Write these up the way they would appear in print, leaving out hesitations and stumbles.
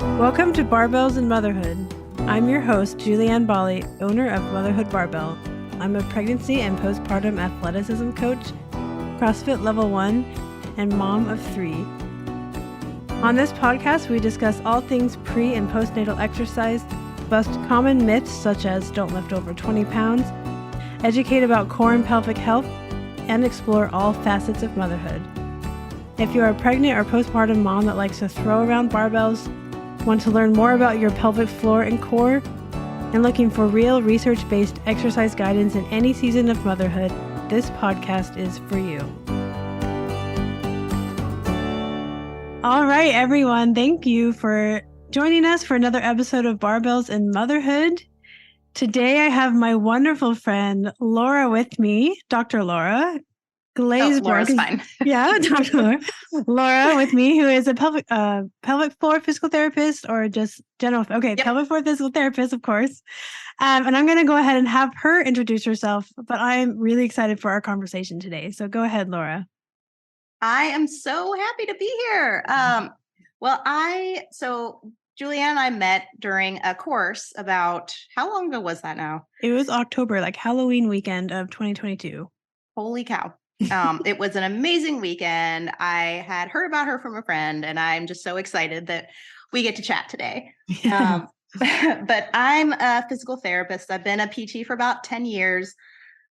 Welcome to Barbells and Motherhood. I'm your host, Julianne Bali, owner of Motherhood Barbell. I'm a pregnancy and postpartum athleticism coach, CrossFit Level 1, and mom of 3. On this podcast, we discuss all things pre- and postnatal exercise, bust common myths such as don't lift over 20 pounds, educate about core and pelvic health, and explore all facets of motherhood. If you're a pregnant or postpartum mom that likes to throw around barbells, want to learn more about your pelvic floor and core, and looking for real research-based exercise guidance in any season of motherhood, this podcast is for you. All right, everyone. Thank you for joining us for another episode of Barbells and Motherhood. Today, I have my wonderful friend, Laura, with me, Dr. Laura. Glazebrook. Laura's fine. Yeah, Dr. Laura. Laura with me, who is a pelvic floor physical therapist or just general. Okay, yep. Pelvic floor physical therapist, of course. And I'm going to go ahead and have her introduce herself, but I'm really excited for our conversation today. So go ahead, Laura. I am so happy to be here. Julianne and I met during a course about, how long ago was that now? It was October, like Halloween weekend of 2022. Holy cow. It was an amazing weekend. I had heard about her from a friend, and I'm just so excited that we get to chat today. But I'm a physical therapist. I've been a PT for about 10 years.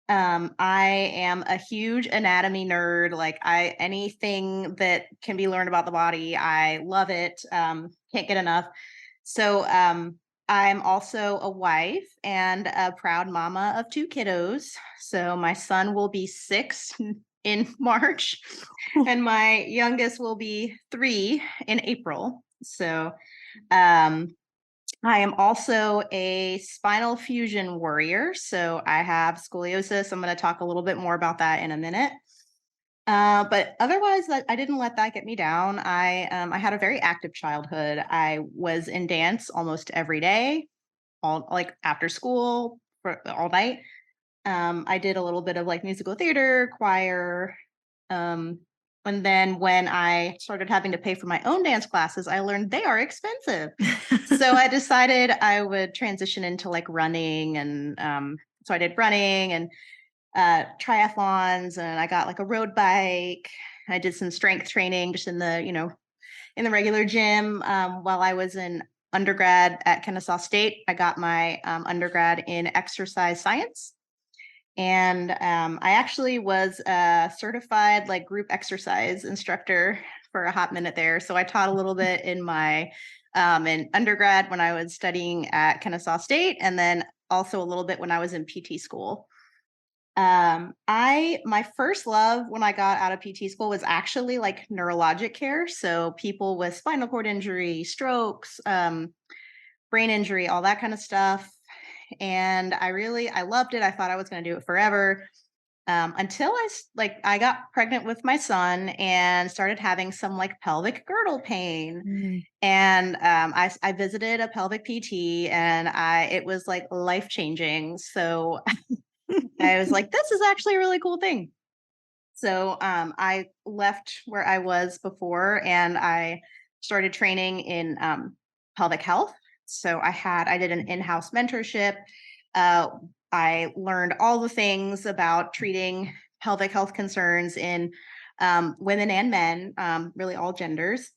I am a huge anatomy nerd. Anything that can be learned about the body, I love it. Can't get enough. So I'm also a wife and a proud mama of 2 kiddos. So my son will be 6 in March, and my youngest will be 3 in April. So I am also a spinal fusion warrior. So I have scoliosis. I'm going to talk a little bit more about that in a minute. But otherwise, I didn't let that get me down. I had a very active childhood. I was in dance almost every day, after school for all night. I did a little bit of musical theater, choir. And then when I started having to pay for my own dance classes, I learned they are expensive. So I decided I would transition into running. And so I did running and triathlons, and I got a road bike. I did some strength training just in the regular gym. While I was in undergrad at Kennesaw State, I got my undergrad in exercise science. And I actually was a certified group exercise instructor for a hot minute there. So I taught a little bit in my in undergrad when I was studying at Kennesaw State, and then also a little bit when I was in PT school. My first love when I got out of PT school was actually neurologic care. So people with spinal cord injury, strokes, brain injury, all that kind of stuff. And I loved it. I thought I was going to do it forever. Until I got pregnant with my son and started having some pelvic girdle pain. And I visited a pelvic PT, and it was life-changing. So I was this is actually a really cool thing. So I left where I was before, and I started training in pelvic health. So I did an in-house mentorship. I learned all the things about treating pelvic health concerns in women and men, really all genders.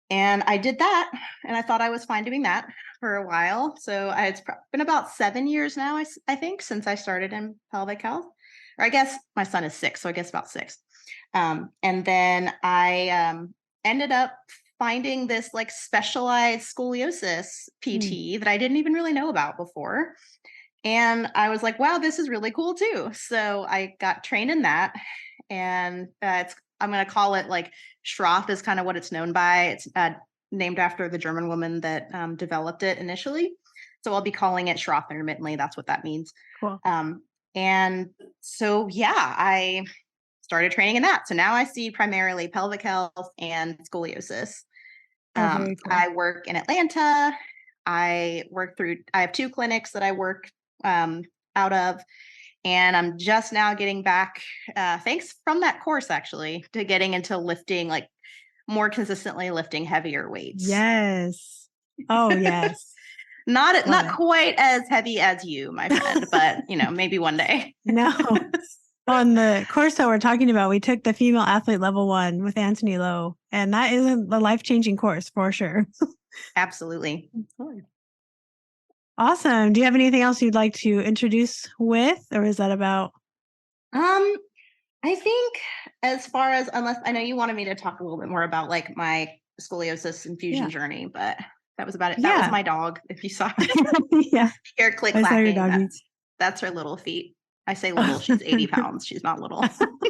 And I did that, and I thought I was fine doing that for a while. So it's been about 7 years now, I think, since I started in pelvic health. Or I guess my son is 6, so I guess about 6. And then I ended up finding this specialized scoliosis PT that I didn't even really know about before. And I was wow, this is really cool too. So I got trained in that, and I'm going to call it Schroff is kind of what it's known by. It's named after the German woman that developed it initially. So I'll be calling it Schroff intermittently. That's what that means. Cool. And so, yeah, I started training in that. So now I see primarily pelvic health and scoliosis. Cool. I work in Atlanta. I have 2 clinics that I work out of. And I'm just now getting back, thanks from that course, actually, to getting into lifting more consistently lifting heavier weights. Yes. Oh, yes. Not Love it. quite as heavy as you, my friend, but maybe one day. No. On the course that we're talking about, we took the female athlete level 1 with Anthony Lowe, and that is a life-changing course for sure. Absolutely. Awesome. Do you have anything else you'd like to introduce with, or is that about? I think as far as, unless I know you wanted me to talk a little bit more about like my scoliosis and fusion journey, but that was about it. That was my dog. If you saw Yeah. Hair click I saw your clacking, doggy. that's her little feet. I say little, she's 80 pounds. She's not little.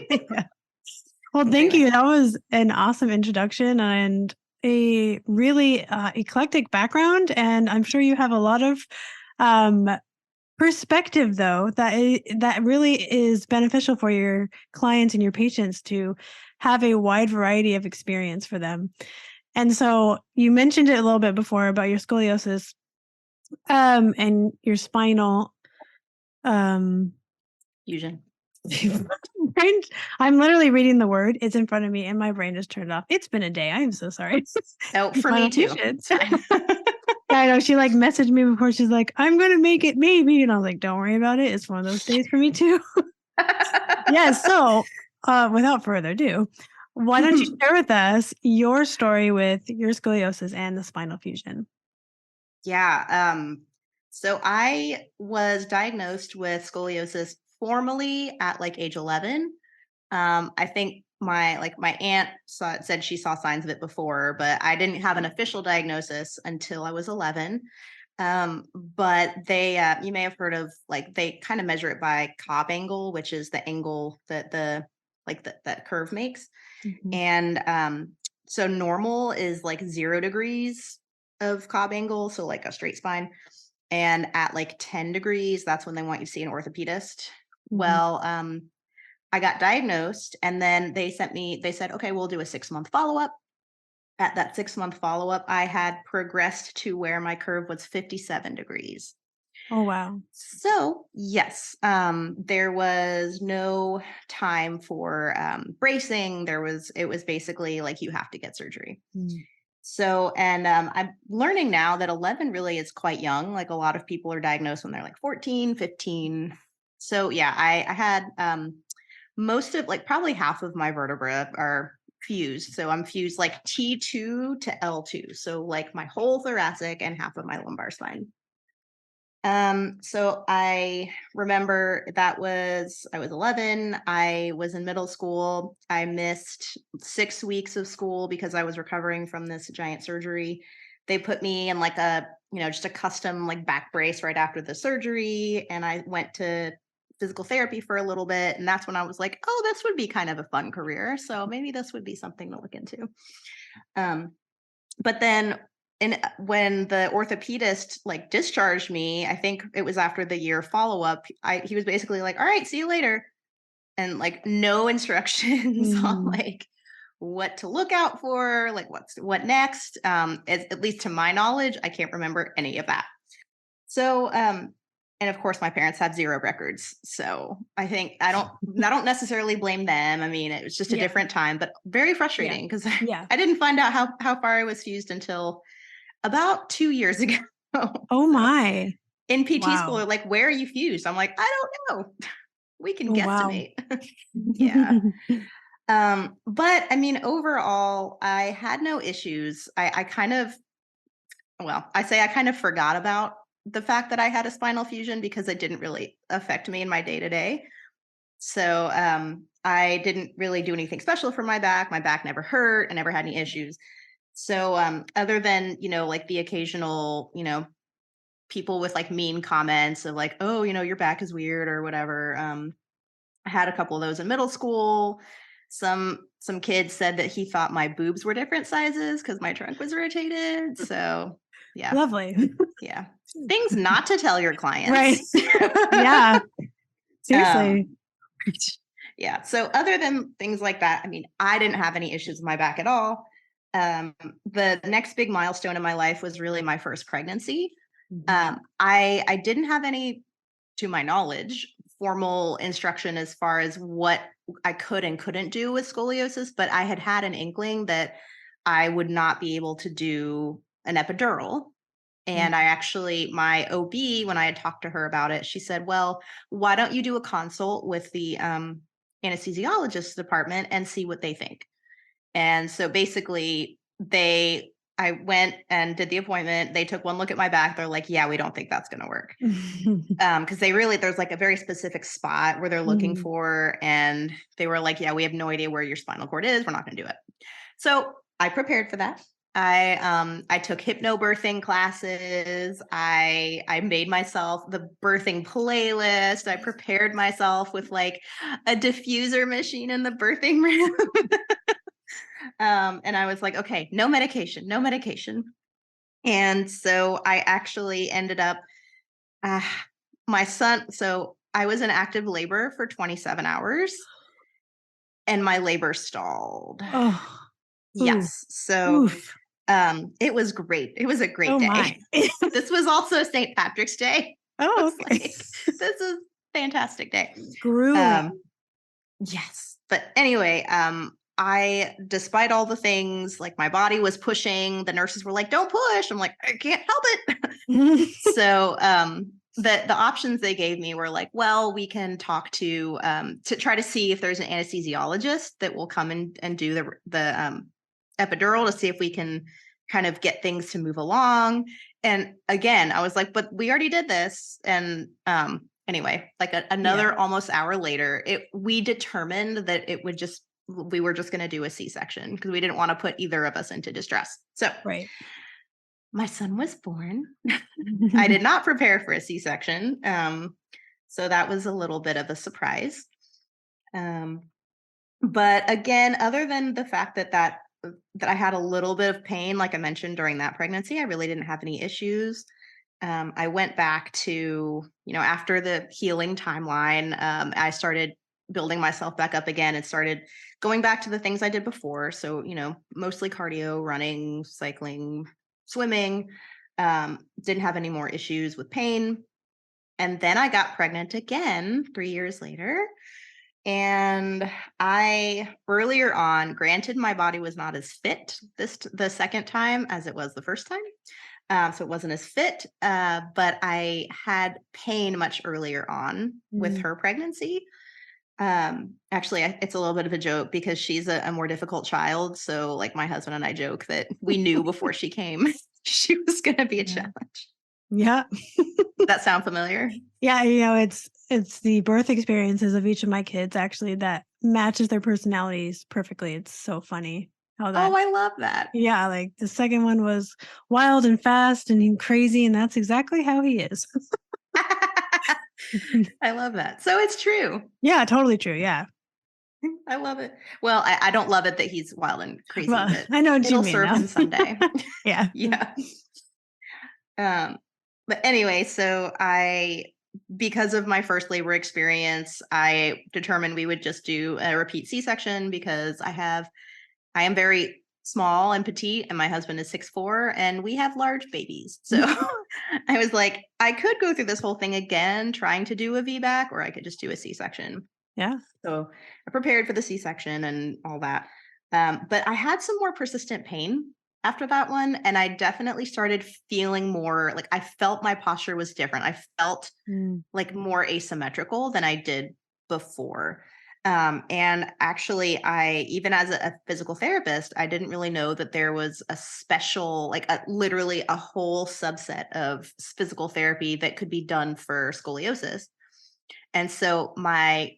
Yeah. Well, thank you. That was an awesome introduction and a really eclectic background. And I'm sure you have a lot of perspective, though, that really is beneficial for your clients and your patients to have a wide variety of experience for them. And so you mentioned it a little bit before about your scoliosis and your spinal fusion. I'm literally reading the word. It's in front of me and my brain just turned off. It's been a day. I am so sorry. Oh, for me too. It's fine. Yeah, I know. She like messaged me before. She's like, I'm going to make it maybe. And I was like, don't worry about it. It's one of those days for me too. Yeah. So without further ado, why don't you share with us your story with your scoliosis and the spinal fusion? Yeah. So I was diagnosed with scoliosis formally at like age 11. I think my aunt said she saw signs of it before, but I didn't have an official diagnosis until I was 11. But they, you may have heard of, like, they kind of measure it by Cobb angle, which is the angle that that curve makes. Mhm. And so normal is like 0 degrees of Cobb angle, so like a straight spine. And at like 10 degrees, that's when they want you to see an orthopedist. Mhm. Well, I got diagnosed, and then they said, okay, we'll do a 6-month follow-up. At that 6-month follow-up, I had progressed to where my curve was 57 degrees. Oh, wow. So yes, there was no time for bracing. It was basically like, you have to get surgery. Mm. So, and I'm learning now that 11 really is quite young. Like, a lot of people are diagnosed when they're like 14, 15. So yeah, I had most of, like, probably half of my vertebra are fused. So I'm fused like T2 to L2. So like my whole thoracic and half of my lumbar spine. So I remember I was 11. I was in middle school. I missed 6 weeks of school because I was recovering from this giant surgery. They put me in like just a custom like back brace right after the surgery. And I went to physical therapy for a little bit. And that's when I was like, oh, this would be kind of a fun career. So maybe this would be something to look into. But then when the orthopedist like discharged me, I think it was after the year follow-up, he was basically like, all right, see you later. And like no instructions on like what to look out for, like what next. At least to my knowledge, I can't remember any of that. So and of course my parents have 0 records. So I think I don't necessarily blame them. I mean, it was just a different time, but very frustrating because I didn't find out how far I was fused until about 2 years ago. Oh my. In PT school, Wow. they're like, where are you fused? I'm like, I don't know. We can guesstimate. Wow. Yeah. But I mean, overall, I had no issues. I kind of, I say I kind of forgot about the fact that I had a spinal fusion because it didn't really affect me in my day to day. So I didn't really do anything special for my back. My back never hurt. I never had any issues. So other than, like the occasional, people with like mean comments of like, oh, your back is weird or whatever. I had a couple of those in middle school. Some kid said that he thought my boobs were different sizes because my trunk was rotated. So yeah. Lovely. Yeah. Things not to tell your clients. Right. Yeah. Seriously. Yeah. So other than things like that, I mean, I didn't have any issues with my back at all. The next big milestone in my life was really my first pregnancy. I didn't have any, to my knowledge, formal instruction as far as what I could and couldn't do with scoliosis, but I had an inkling that I would not be able to do an epidural. And I actually, my OB, when I had talked to her about it, she said, well, why don't you do a consult with the anesthesiologist department and see what they think? And so basically, I went and did the appointment. They took one look at my back. They're like, yeah, we don't think that's going to work. Because there's like a very specific spot where they're looking for. And they were like, yeah, we have no idea where your spinal cord is. We're not going to do it. So I prepared for that. I took hypnobirthing classes. I made myself the birthing playlist. I prepared myself with like a diffuser machine in the birthing room. And I was like, okay, no medication, no medication. And so I actually ended up, my son, so I was in active labor for 27 hours and my labor stalled. Oh, Yes. So oof. it was great. It was a great Oh day. my. This was also St. Patrick's Day. I Oh, was okay. like, this is a fantastic day. Grueling. Yes. But anyway, despite all the things, like my body was pushing, the nurses were like, don't push. I'm like, I can't help it. So the options they gave me were like, well, we can talk to try to see if there's an anesthesiologist that will come and do the epidural to see if we can kind of get things to move along. And again, I was like, but we already did this. And anyway, like another almost hour later, we determined that we were just going to do a C-section because we didn't want to put either of us into distress. So my son was born. I did not prepare for a C-section. So that was a little bit of a surprise. But again, other than the fact that I had a little bit of pain, like I mentioned during that pregnancy, I really didn't have any issues. I went back to, after the healing timeline, I started building myself back up again and started going back to the things I did before. So, mostly cardio, running, cycling, swimming, didn't have any more issues with pain. And then I got pregnant again 3 years later. And earlier on, granted, my body was not as fit the second time as it was the first time. So it wasn't as fit, but I had pain much earlier on with her pregnancy. Actually, it's a little bit of a joke because she's a more difficult child. So like my husband and I joke that we knew before she came, she was going to be a challenge. Yeah. Does that sound familiar? Yeah. It's the birth experiences of each of my kids actually that matches their personalities perfectly. It's so funny how that. Oh, I love that. Yeah. Like the second one was wild and fast and crazy. And that's exactly how he is. I love that. So it's true. Yeah, totally true. Yeah. I love it. Well, I don't love it that he's wild and crazy, Well, but I know what it'll you mean serve now. him someday. Yeah. Yeah. But anyway, so because of my first labor experience, I determined we would just do a repeat C-section because I am very small and petite, and my husband is 6'4", and we have large babies. So I was like, I could go through this whole thing again, trying to do a VBAC, or I could just do a C-section. Yeah. So I prepared for the C-section and all that. But I had some more persistent pain after that one. And I definitely started feeling more like I felt my posture was different. I felt like more asymmetrical than I did before. And actually, even as a physical therapist, I didn't really know that there was a special, literally a whole subset of physical therapy that could be done for scoliosis. And so my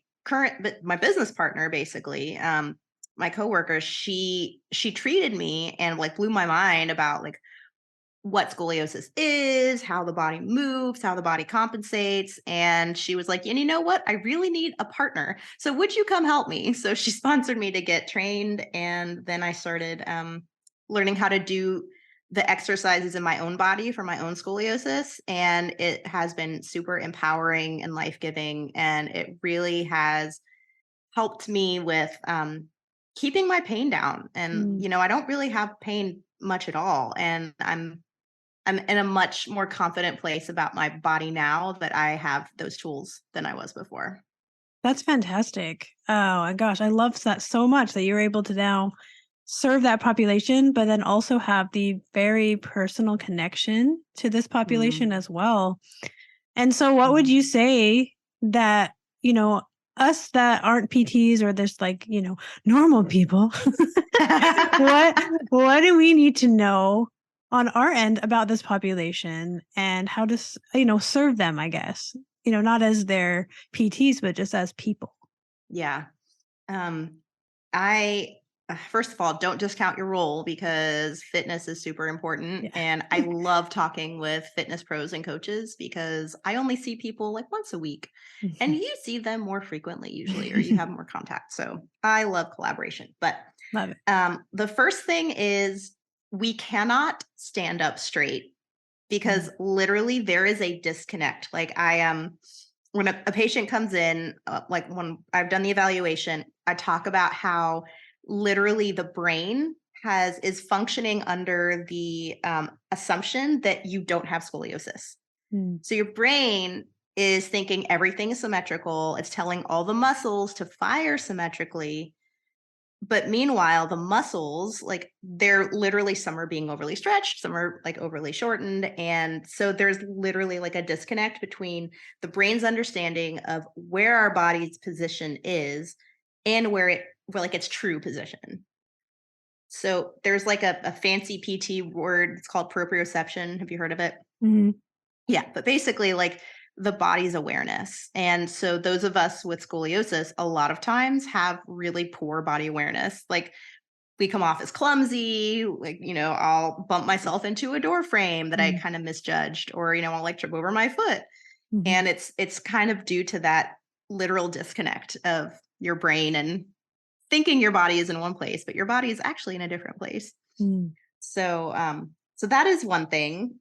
business partner, basically, my coworker, she treated me and blew my mind about what scoliosis is, how the body moves, how the body compensates. And she was like, and you know what? I really need a partner. So would you come help me? So she sponsored me to get trained. And then I started learning how to do the exercises in my own body for my own scoliosis. And it has been super empowering and life-giving. And it really has helped me with keeping my pain down. And, I don't really have pain much at all. And I'm in a much more confident place about my body now that I have those tools than I was before. That's fantastic. Oh my gosh. I love that so much that you're able to now serve that population, but then also have the very personal connection to this population as well. And so what would you say that, us that aren't PTs or this normal people, what do we need to know on our end about this population and how to, serve them, I guess, not as their PTs, but just as people. Yeah. Um, I First of all, don't discount your role because fitness is super important. Yeah. And I love talking with fitness pros and coaches because I only see people like once a week and you see them more frequently usually, or you have more contact. So I love collaboration. But Love it. the first thing is we cannot stand up straight because literally there is a disconnect. Like I am when a patient comes in, like when I've done the evaluation, I talk about how literally the brain is functioning under the assumption that you don't have scoliosis. So your brain is thinking everything is symmetrical. It's telling all the muscles to fire symmetrically. But meanwhile, the muscles, like they're literally some are being overly stretched, some are like overly shortened. And so there's literally like a disconnect between the brain's understanding of where our body's position is and where like its true position. So there's like a fancy PT word, it's called proprioception. Have you heard of it? Mhm. Yeah, but basically, like the body's awareness. And so, those of us with scoliosis, a lot of times have really poor body awareness. Like, we come off as clumsy, like, I'll bump myself into a door frame that I kind of misjudged, or, I'll like trip over my foot. Mhm. And it's kind of due to that literal disconnect of your brain and thinking your body is in one place, but your body is actually in a different place. Mm. So that is one thing.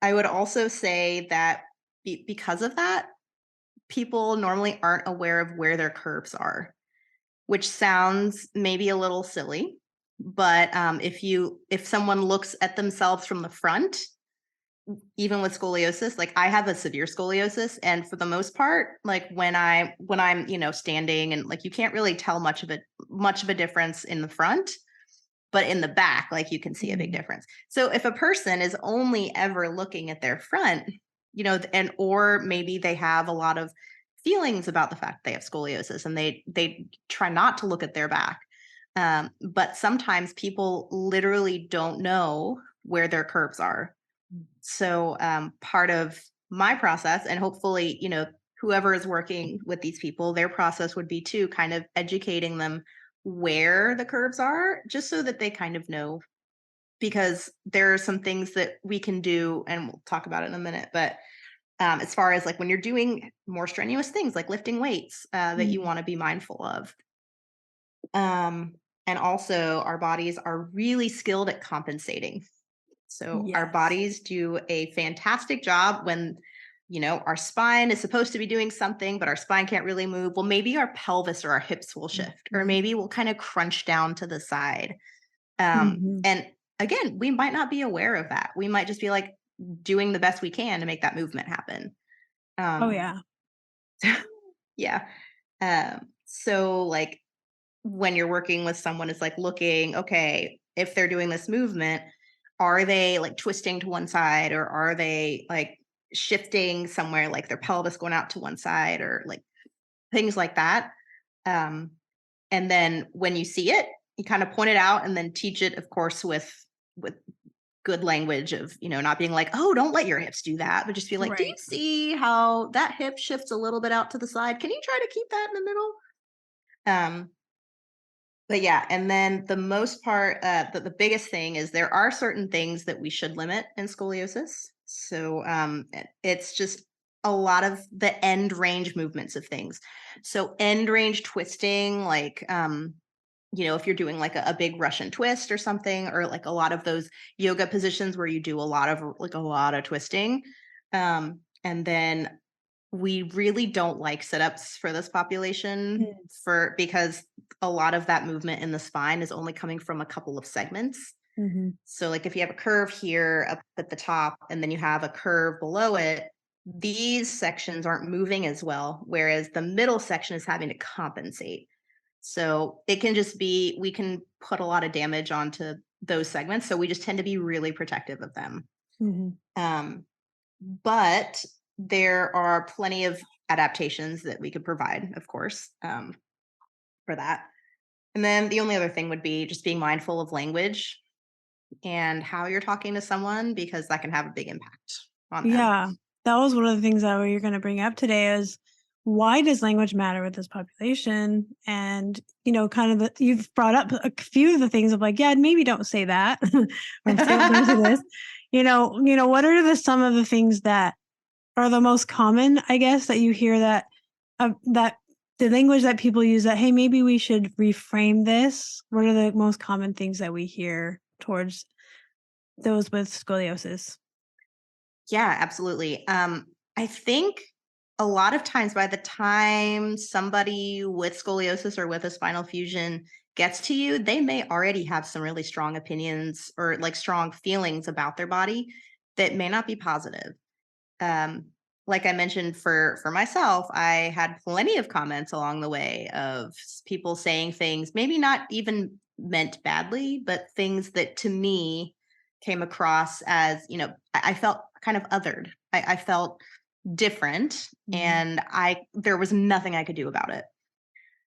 I would also say that because of that, people normally aren't aware of where their curves are, which sounds maybe a little silly. But if someone looks at themselves from the front, even with scoliosis, like I have a severe scoliosis, and for the most part, like when I'm standing and like you can't really tell much of a difference in the front, but in the back, like you can see a big difference. So if a person is only ever looking at their front, and or maybe they have a lot of feelings about the fact they have scoliosis and they try not to look at their back. But sometimes people literally don't know where their curves are. So part of my process, and hopefully, whoever is working with these people, their process would be to kind of educating them where the curves are, just so that they kind of know. Because there are some things that we can do, and we'll talk about it in a minute. But as far as like when you're doing more strenuous things like lifting weights, that you want to be mindful of. Um, and also, our bodies are really skilled at compensating. So our Yes. bodies do a fantastic job when, our spine is supposed to be doing something, but our spine can't really move. Well, maybe our pelvis or our hips will shift, or maybe we'll kind of crunch down to the side. Mhm. And again, we might not be aware of that. We might just be like doing the best we can to make that movement happen. Oh, Um, yeah. yeah. So like when you're working with someone, it's like looking, okay, if they're doing this movement, are they like twisting to one side, or are they like shifting somewhere, like their pelvis going out to one side, or like things like that. Um, and then when you see it, you kind of point it out and then teach it, of course, with good language of, not being like, oh, don't let your hips do that, but just be like, do you Right. see how that hip shifts a little bit out to the side? Can you try to keep that in the middle? Um, But yeah, and then the most part, the biggest thing is there are certain things that we should limit in scoliosis. So it's just a lot of the end range movements of things. So end range twisting, like if you're doing like a big Russian twist or something, or like a lot of those yoga positions where you do a lot of twisting. And then we really don't like sit-ups for this population Mm. because a lot of that movement in the spine is only coming from a couple of segments. Mhm. So like if you have a curve here up at the top and then you have a curve below it, these sections aren't moving as well, whereas the middle section is having to compensate. So it can just be, we can put a lot of damage onto those segments. So we just tend to be really protective of them. Mhm. Um, but there are plenty of adaptations that we could provide, of course, for that. And then the only other thing would be just being mindful of language and how you're talking to someone, because that can have a big impact on them. Yeah, that was one of the things that we were going to bring up today is why does language matter with this population? And, kind of you've brought up a few of the things of like, yeah, maybe don't say that or say, don't say this. What are some of the things that are the most common, I guess, that you hear that the language that people use that, hey, maybe we should reframe this. What are the most common things that we hear towards those with scoliosis? Yeah, absolutely. I think a lot of times by the time somebody with scoliosis or with a spinal fusion gets to you, they may already have some really strong opinions or like strong feelings about their body that may not be positive. Um, like I mentioned, for myself, I had plenty of comments along the way of people saying things, maybe not even meant badly, but things that to me came across as, I felt kind of othered. I felt different, Mhm. and I there was nothing I could do about it.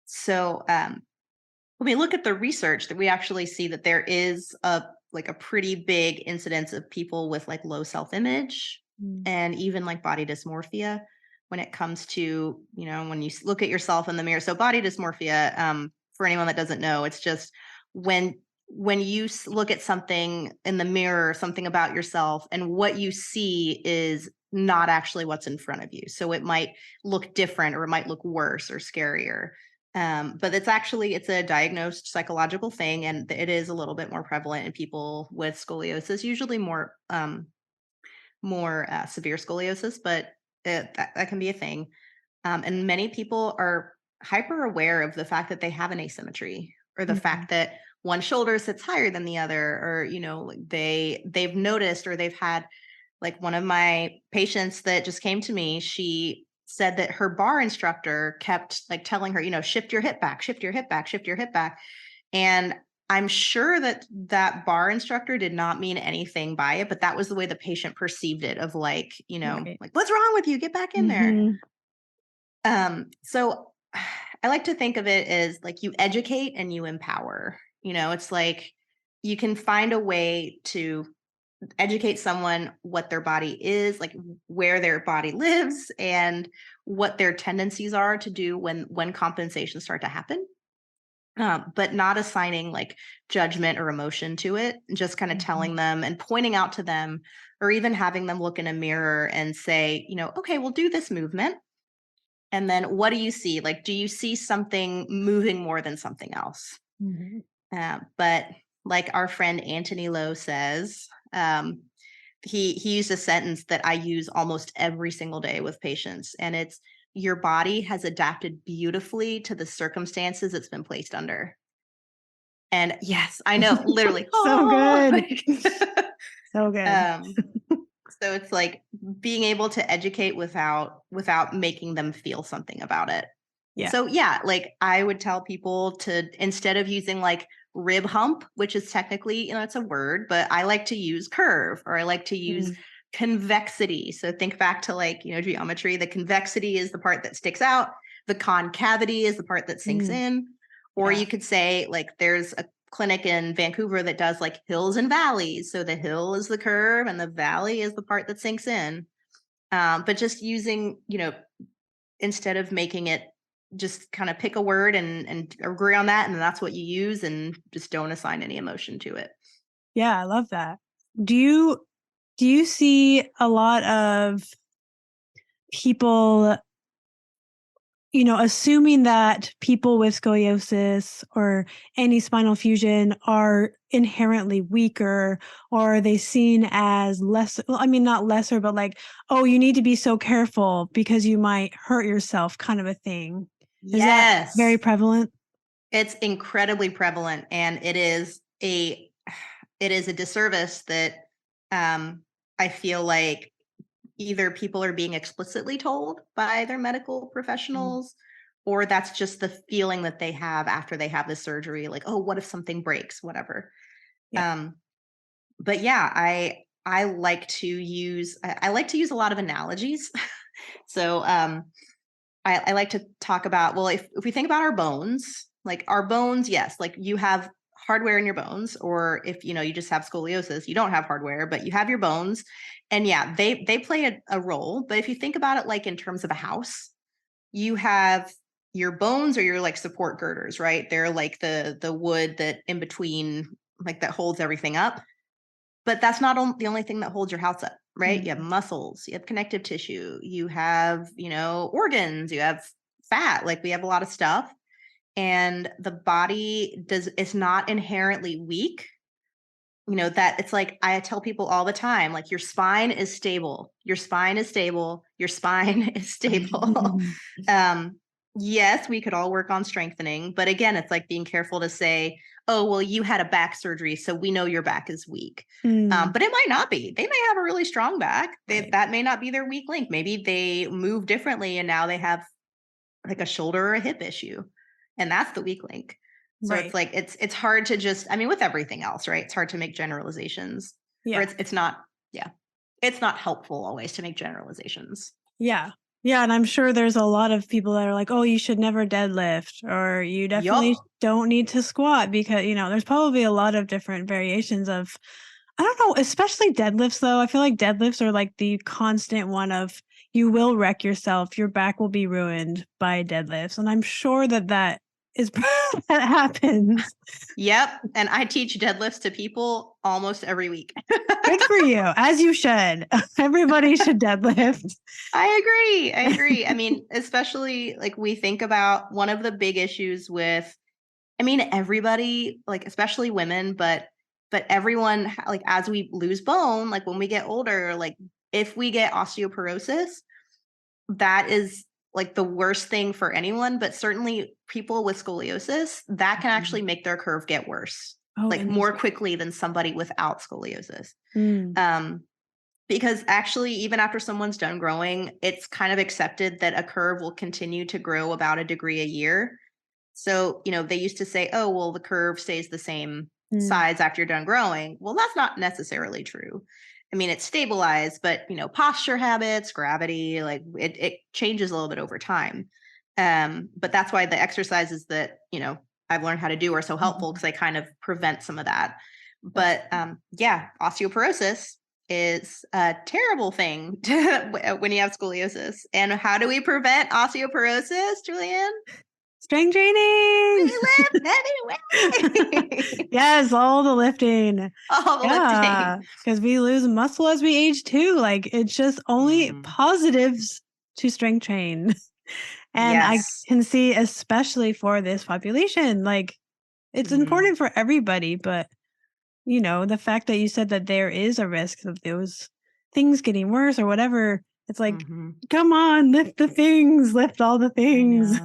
So when we look at the research, that we actually see that there is a pretty big incidence of people with like low self-image Mm. and even like body dysmorphia when it comes to, when you look at yourself in the mirror. So body dysmorphia, for anyone that doesn't know, it's just when you look at something in the mirror, something about yourself, and what you see is not actually what's in front of you. So it might look different, or it might look worse or scarier. But it's a diagnosed psychological thing, and it is a little bit more prevalent in people with scoliosis, usually more severe scoliosis, but that can be a thing. And many people are hyper aware of the fact that they have an asymmetry, or the Mhm. fact that one shoulder sits higher than the other, or like they've noticed, or they've had, like, one of my patients that just came to me, she said that her bar instructor kept like telling her, shift your hip back, shift your hip back, shift your hip back. And I'm sure that that bar instructor did not mean anything by it, but that was the way the patient perceived it, of like, Right. like, what's wrong with you? Get back in there. Mhm. So I like to think of it as like you educate and you empower. It's like you can find a way to educate someone what their body is, like where their body lives, and what their tendencies are to do when compensations start to happen. But not assigning like judgment or emotion to it, just kind of Mhm. telling them and pointing out to them, or even having them look in a mirror and say, okay, we'll do this movement. And then what do you see? Like, do you see something moving more than something else? Mhm. But like our friend Anthony Lowe says, he used a sentence that I use almost every single day with patients, and it's, your body has adapted beautifully to the circumstances it's been placed under. And yes, I know, literally. So Oh, good. like, So good. um, so it's like being able to educate without making them feel something about it. Yeah. So yeah, like I would tell people to, instead of using like rib hump, which is technically, it's a word, but I like to use curve, or I like to use Mm. convexity. So think back to like, geometry. The convexity is the part that sticks out. The concavity is the part that sinks Mm. in. Or Yeah. you could say like there's a clinic in Vancouver that does like hills and valleys. So the hill is the curve and the valley is the part that sinks in. But just using, instead of making it, just kind of pick a word and agree on that, and that's what you use, and just don't assign any emotion to it. Yeah, I love that. Do you see a lot of people, assuming that people with scoliosis or any spinal fusion are inherently weaker, or are they seen as less, well, I mean, not lesser, but like, oh, you need to be so careful because you might hurt yourself, kind of a thing. Is that very Yes, prevalent? it's incredibly prevalent, and it is a disservice that, I feel like either people are being explicitly told by their medical Mm. professionals, or that's just the feeling that they have after they have the surgery. Like, oh, what if something breaks, whatever. Yeah. But yeah, I like to use a lot of analogies. So I like to talk about, well, if we think about our bones, like our bones, yes, like you have hardware in your bones, or if you just have scoliosis, you don't have hardware, but you have your bones. And yeah, they play a role. But if you think about it like in terms of a house, you have your bones or your like support girders, right? They're like the wood that in between, like that holds everything up. But that's not the only thing that holds your house up, right? You have muscles, you have connective tissue, you have, organs, you have fat, like we have a lot of stuff. And the body is not inherently weak. That it's like I tell people all the time, like your spine is stable. Your spine is stable. Your spine is stable. Yes, we could all work on strengthening, but again, it's like being careful to say, oh, well, you had a back surgery, so we know your back is weak. But it might not be. They may have a really strong back. That may not be their weak link. Maybe they move differently and now they have like a shoulder or a hip issue, and that's the weak link. So it's like it's hard to just, I mean, with everything else, right? It's hard to make generalizations. Or Yeah. it's not, it's not helpful always to make generalizations. Yeah. Yeah. And I'm sure there's a lot of people that are like, oh, you should never deadlift, or you definitely don't need to squat, because, there's probably a lot of different variations of, I don't know, especially deadlifts though. I feel like deadlifts are like the constant one of, you will wreck yourself. Your back will be ruined by deadlifts. And I'm sure that is that happens. Yep. And I teach deadlifts to people almost every week. Good for you. As you should. Everybody should deadlift. I agree. I mean, especially like we think about one of the big issues with, I mean, everybody, like especially women, but everyone, like as we lose bone, like when we get older, like if we get osteoporosis, that is like the worst thing for anyone, but certainly people with scoliosis, that can actually make their curve get worse, like more quickly than somebody without scoliosis. Because actually, even after someone's done growing, it's kind of accepted that a curve will continue to grow about a degree a year. So, they used to say, oh, well, the curve stays the same size after you're done growing. Well, that's not necessarily true. I mean, it's stabilized, but, posture habits, gravity, like it changes a little bit over time. But that's why the exercises that, I've learned how to do are so helpful, because they kind of prevent some of that. But yeah, osteoporosis is a terrible thing when you have scoliosis. And how do we prevent osteoporosis, Julianne? Strength training. We lift heavy weights. Yes, all the lifting. All the lifting. Because we lose muscle as we age too. Like, it's just only positives to strength train. And I can see, especially for this population, like it's important for everybody, but the fact that you said that there is a risk of those things getting worse or whatever, it's like, come on, lift the things, lift all the things.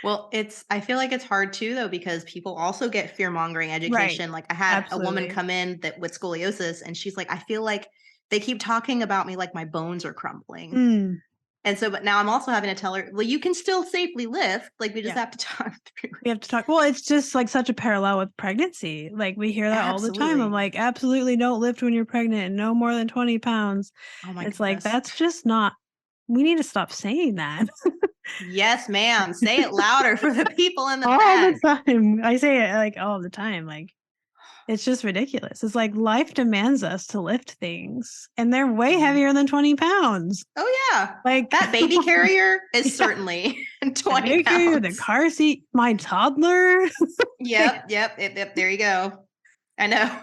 Well, I feel like it's hard too, though, because people also get fear-mongering education. Like I had a woman come in with scoliosis, and she's like, I feel like they keep talking about me like my bones are crumbling. And so, but now I'm also having to tell her, well, you can still safely lift. Like we just have to talk through it. We have to talk. Well, it's just like such a parallel with pregnancy. Like we hear that all the time. I'm like, absolutely don't lift when you're pregnant, and no more than 20 pounds. Oh my goodness. Like, that's just not, we need to stop saying that. Yes, ma'am. Say it louder for the people in the all back. the time. I say it like all the time. Like, it's just ridiculous. It's like life demands us to lift things, and they're way heavier than 20 pounds. Oh yeah. Like that baby carrier is certainly 20 pounds. The car seat, my toddler. Yep. There you go. I know.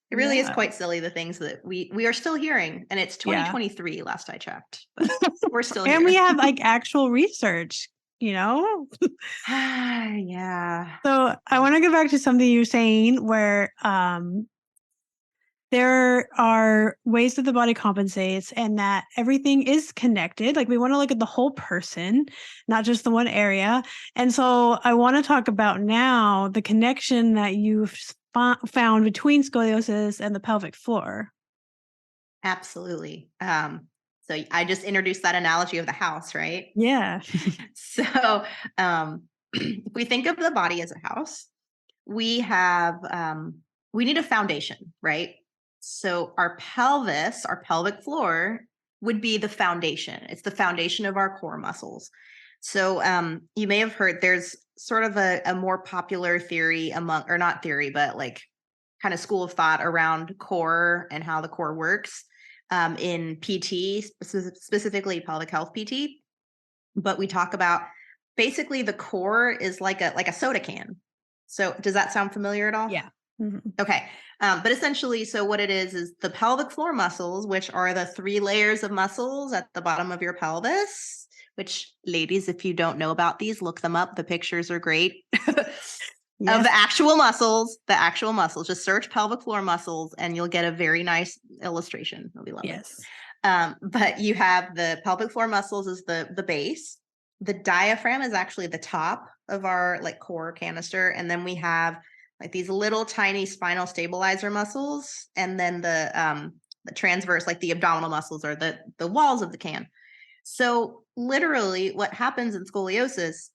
It really is quite silly, the things that we are still hearing, and it's 2023 last I checked, but we're still and here. We have like actual research, Yeah. So I want to go back to something you were saying where there are ways that the body compensates, and that everything is connected. Like we want to look at the whole person, not just the one area. And so I want to talk about now the connection that you've found between scoliosis and the pelvic floor. Absolutely. So I just introduced that analogy of the house, right? Yeah. So if we think of the body as a house, we have we need a foundation, right? So our pelvis, our pelvic floor would be the foundation. It's the foundation of our core muscles. So you may have heard there's sort of a more popular theory among, or not theory, but like kind of school of thought around core and how the core works in PT, specifically pelvic health PT. But we talk about basically the core is like a soda can. So does that sound familiar at all? Yeah. Mhm. Okay. But essentially, so what it is the pelvic floor muscles, which are the 3 layers of muscles at the bottom of your pelvis, which, ladies, if you don't know about these, look them up. The pictures are great. Of Yes. the actual muscles. Just search pelvic floor muscles and you'll get a very nice illustration. It'll be lovely. Yes. But you have the pelvic floor muscles is the base. The diaphragm is actually the top of our like core canister, and then we have like these little tiny spinal stabilizer muscles, and then the transverse, like the abdominal muscles, are the walls of the can. So literally, what happens in scoliosis,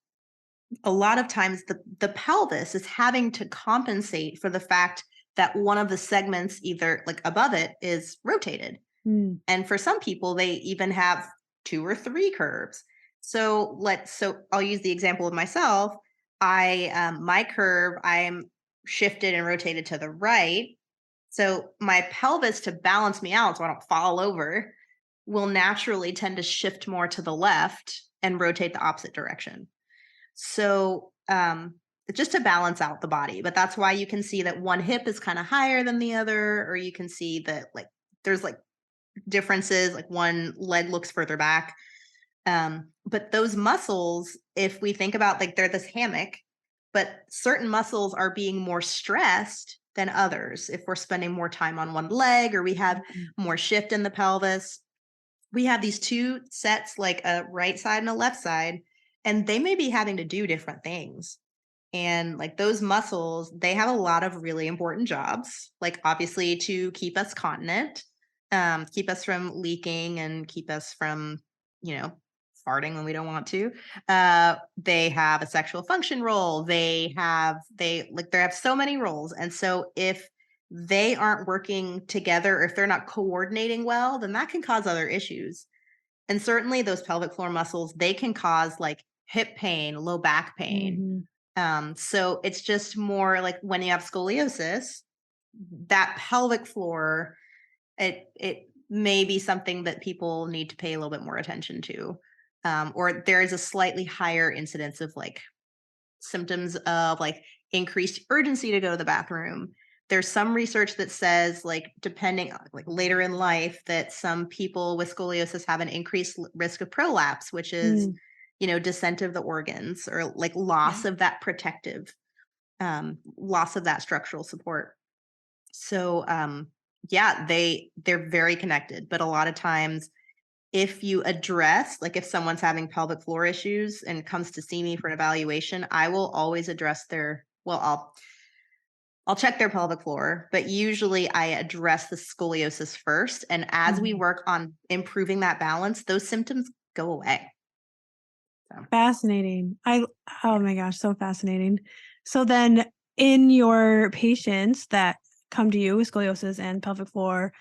a lot of times the pelvis is having to compensate for the fact that one of the segments, either like above it, is rotated. Mm. And for some people, they even have 2 or 3 curves. So I'll use the example of myself. My curve, I'm shifted and rotated to the right. So my pelvis, to balance me out so I don't fall over, will naturally tend to shift more to the left and rotate the opposite direction. So just to balance out the body. But that's why you can see that one hip is kind of higher than the other, or you can see that like there's like differences, like one leg looks further back. But those muscles, if we think about like they're this hammock, but certain muscles are being more stressed than others. If we're spending more time on one leg or we have more shift in the pelvis, we have these 2 sets, like a right side and a left side, and they may be having to do different things. And like those muscles, they have a lot of really important jobs, like obviously to keep us continent, keep us from leaking and keep us from, you know, farting when we don't want to. They have a sexual function role. They have so many roles. And so if they aren't working together, or if they're not coordinating well, then that can cause other issues. And certainly those pelvic floor muscles, they can cause like hip pain, low back pain. Mhm. So it's just more like when you have scoliosis, that pelvic floor, it may be something that people need to pay a little bit more attention to. Or there is a slightly higher incidence of like symptoms of like increased urgency to go to the bathroom. There's some research that says like depending like later in life that some people with scoliosis have an increased risk of prolapse, which is, Mm. descent of the organs, or like Yeah. loss of that protective, loss of that structural support. So yeah, they're very connected, but a lot of times if you address, like if someone's having pelvic floor issues and comes to see me for an evaluation, I will always address I'll check their pelvic floor, but usually I address the scoliosis first. And as we Mhm. work on improving that balance, those symptoms go away. So Fascinating. Oh yeah. my gosh, so fascinating. So then in your patients that come to you with scoliosis and pelvic floor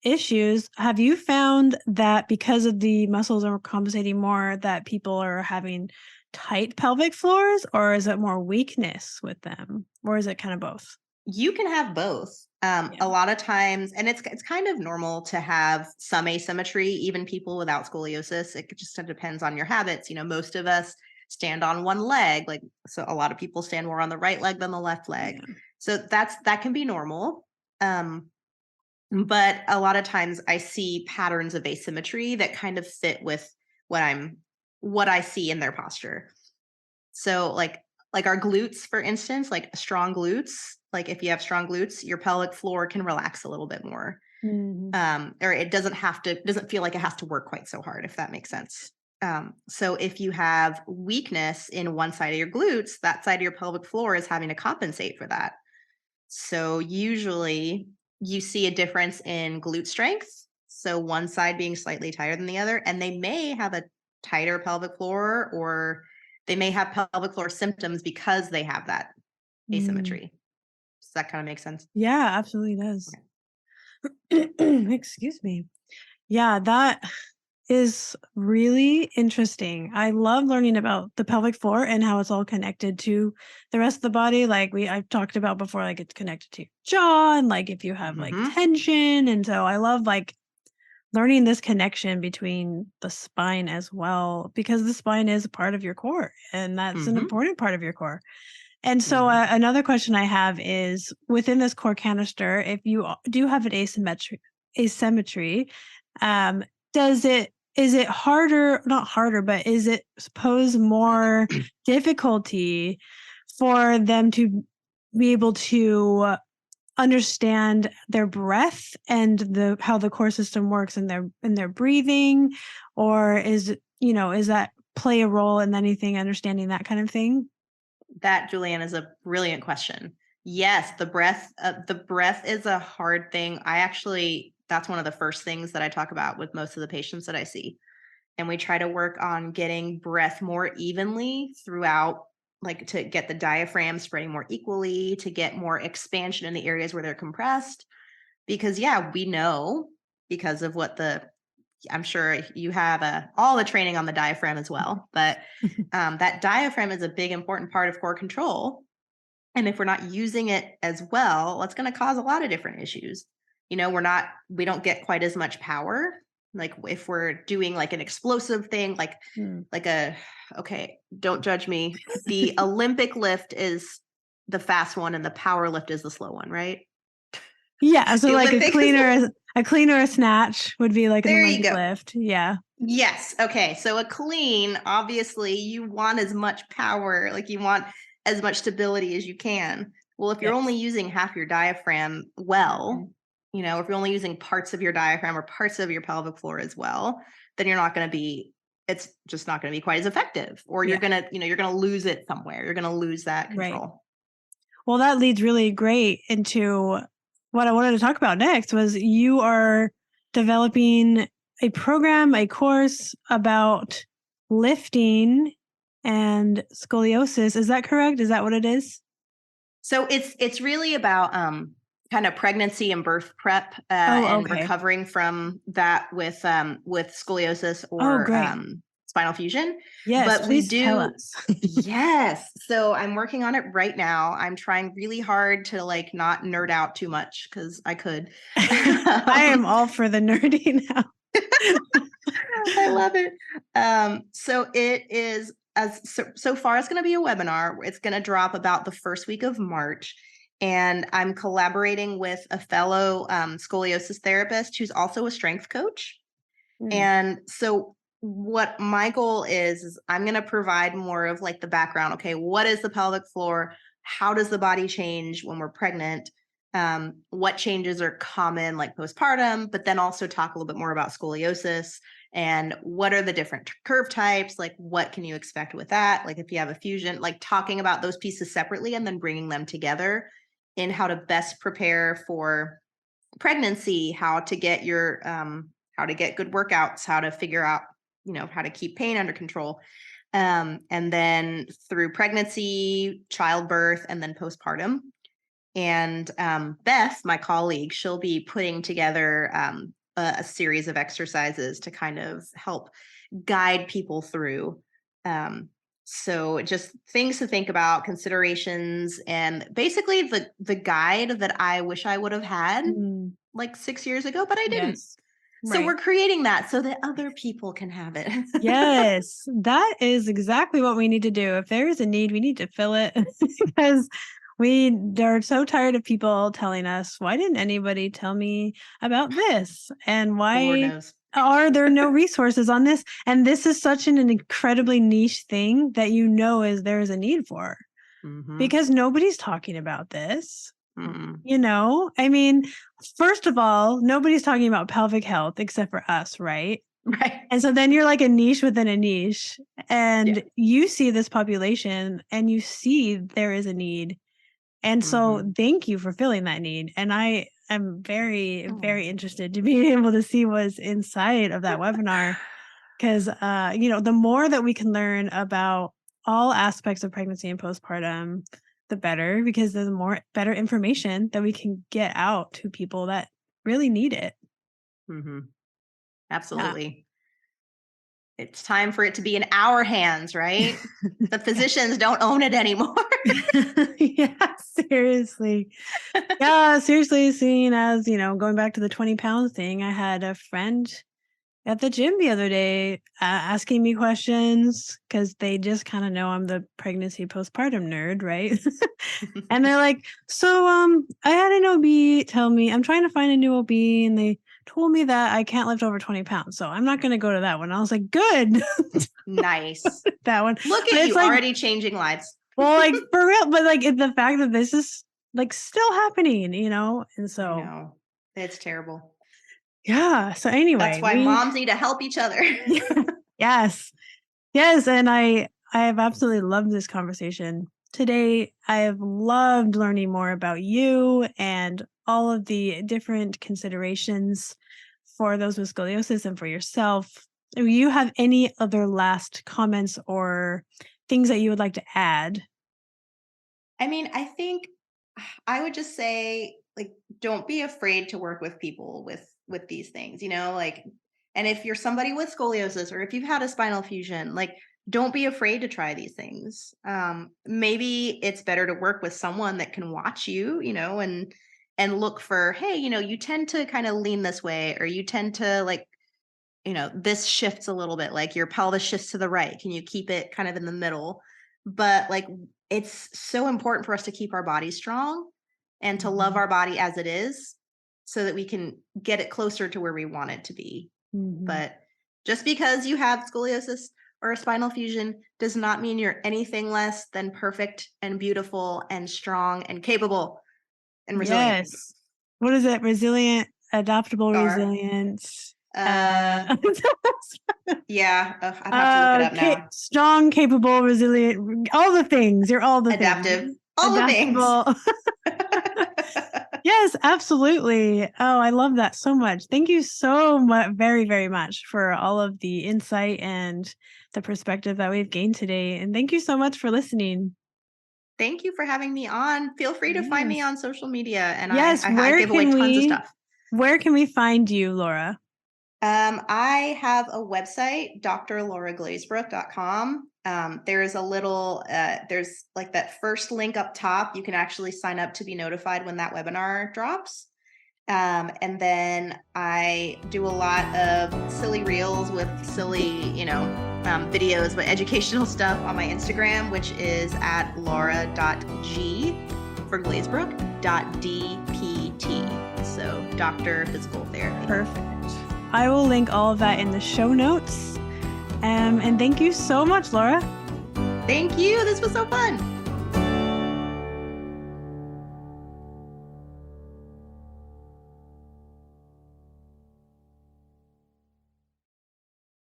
issues, have you found that because of the muscles are compensating more that people are having tight pelvic floors, or is it more weakness with them? Or is it kind of both? You can have both. Yeah. A lot of times, and it's kind of normal to have some asymmetry, even people without scoliosis. It just depends on your habits. Most of us stand on one leg, like so. A lot of people stand more on the right leg than the left leg, Yeah. so that can be normal. But a lot of times, I see patterns of asymmetry that kind of fit with what I see in their posture. So like our glutes, for instance, like strong glutes, like if you have strong glutes, your pelvic floor can relax a little bit more. Mhm. Or it doesn't feel like it has to work quite so hard, if that makes sense. So if you have weakness in one side of your glutes, that side of your pelvic floor is having to compensate for that. So usually you see a difference in glute strength. So one side being slightly tighter than the other, and they may have a tighter pelvic floor, or they may have pelvic floor symptoms because they have that Mm. asymmetry. Does that kind of make sense? Yeah, absolutely does. Okay. Excuse me. Yeah, that is really interesting. I love learning about the pelvic floor and how it's all connected to the rest of the body. Like I've talked about before, like it's connected to your jaw and like if you have like Mm-hmm. tension. And so I love like learning this connection between the spine as well, because the spine is a part of your core and that's an Mm-hmm. important part of your core. And so Mm-hmm. another question I have is within this core canister, if you do have an asymmetry, um, is it harder, not harder, but is it suppose more difficulty for them to be able to understand their breath and how the core system works in their breathing, or is that play a role in anything understanding that kind of thing? That, Julianne, is a brilliant question. Yes, the breath is a hard thing. That's one of the first things that I talk about with most of the patients that I see. And we try to work on getting breath more evenly throughout, like to get the diaphragm spreading more equally, to get more expansion in the areas where they're compressed. Because, yeah, we know because of I'm sure you have all the training on the diaphragm as well, but that diaphragm is a big important part of core control. And if we're not using it as well, that's going to cause a lot of different issues. We don't get quite as much power. Like if we're doing like an explosive thing, Mm. like okay, don't judge me. The Olympic lift is the fast one and the power lift is the slow one, right? Yeah, so The like Olympic a clean or a snatch would be like an There you Olympic go. lift. Yeah. Yes. Okay. So a clean, obviously, you want as much power, like you want as much stability as you can. Well, if you're only Yes. using half your diaphragm Mm. if you're only using parts of your diaphragm or parts of your pelvic floor as well, then it's just not going to be quite as effective. Or Yeah, you're going to lose it somewhere. You're going to lose that right. control. Well, that leads really great into what I wanted to talk about next was you are developing a program, a course about lifting and scoliosis. Is that correct? Is that what it is? So it's really about kind of pregnancy and birth prep Oh, and okay. recovering from that with scoliosis Oh, or great. spinal fusion. Yes, But we please tell do, us. yes. So I'm working on it right now. I'm trying really hard to like not nerd out too much because I could. I am all for the nerdy now. I love it. So it is so far it's going to be a webinar. It's going to drop about the first week of March. And I'm collaborating with a fellow scoliosis therapist who's also a strength coach. Mm. And so what my goal is I'm going to provide more of like the background. Okay, what is the pelvic floor? How does the body change when we're pregnant? What changes are common like postpartum, but then also talk a little bit more about scoliosis and what are the different curve types? Like what can you expect with that? Like if you have a fusion, like talking about those pieces separately and then bringing them together in how to best prepare for pregnancy, how to get good workouts, how to figure out, how to keep pain under control. And then through pregnancy, childbirth, and then postpartum. And Beth, my colleague, she'll be putting together a series of exercises to kind of help guide people through. So just things to think about, considerations, and basically the guide that I wish I would have had Mm, like 6 years ago, but I didn't. yes. So Right. we're creating that so that other people can have it. Yes, that is exactly what we need to do. If there is a need, we need to fill it because we are so tired of people telling us, why didn't anybody tell me about this? And Lord why knows. are there no resources on this? And this is such an incredibly niche thing that there is a need for Mm-hmm. because nobody's talking about this. Mm-mm. I mean, first of all, nobody's talking about pelvic health except for us, right? Right. And so then you're like a niche within a niche Yeah. and you see this population and you see there is a need. And so Mm-hmm. thank you for filling that need. And I'm very, very interested to be able to see what's inside of that webinar. Because, the more that we can learn about all aspects of pregnancy and postpartum, the better, because there's better information that we can get out to people that really need it. Mm-hmm. Absolutely. It's time for it to be in our hands, right? The physicians don't own it anymore. Yeah, seriously. Yeah, seriously, seeing as, going back to the 20 pounds thing, I had a friend at the gym the other day asking me questions because they just kind of know I'm the pregnancy postpartum nerd, right? And they're like, so I had an OB tell me I'm trying to find a new OB, and they told me that I can't lift over 20 pounds, so I'm not going to go to that one. I was like, good. Nice. That one. Look at you, already changing lives. Well, like for real, but like the fact that this is like still happening, and so I know. It's terrible. Yeah. So anyway, that's why moms need to help each other. Yes. And I have absolutely loved this conversation today. I have loved learning more about you and all of the different considerations for those with scoliosis and for yourself. Do you have any other last comments or things that you would like to add? I mean, I think I would just say, like, don't be afraid to work with people with these things, and if you're somebody with scoliosis or if you've had a spinal fusion, like, don't be afraid to try these things. Maybe it's better to work with someone that can watch you, and look for, hey, you tend to kind of lean this way, or you tend to like, this shifts a little bit, like your pelvis shifts to the right. Can you keep it kind of in the middle? But like, it's so important for us to keep our body strong and to love our body as it is so that we can get it closer to where we want it to be. But just because you have scoliosis or a spinal fusion does not mean you're anything less than perfect and beautiful and strong and capable and resilient. Yes. What is it? Resilient, adaptable, resilience. Yeah, I'd have to look it up now. Strong, capable, resilient, all the things. You're all the adaptive, things. all Adaptable. the things. Yes, absolutely. Oh, I love that so much. Thank you so much, very, very much for all of the insight and the perspective that we've gained today. And thank you so much for listening. Thank you for having me on. Feel free to find me on social media, and yes, I give away tons of stuff. Where can we find you, Laura? I have a website, drlauraglazebrook.com. There's a little, there's like that first link up top. You can actually sign up to be notified when that webinar drops. And then I do a lot of silly reels with silly, videos, but educational stuff on my Instagram, which is at laura.g for Glazebrook.dpt. So Doctor Physical Therapy. Perfect. I will link all of that in the show notes. And thank you so much, Laura. Thank you. This was so fun.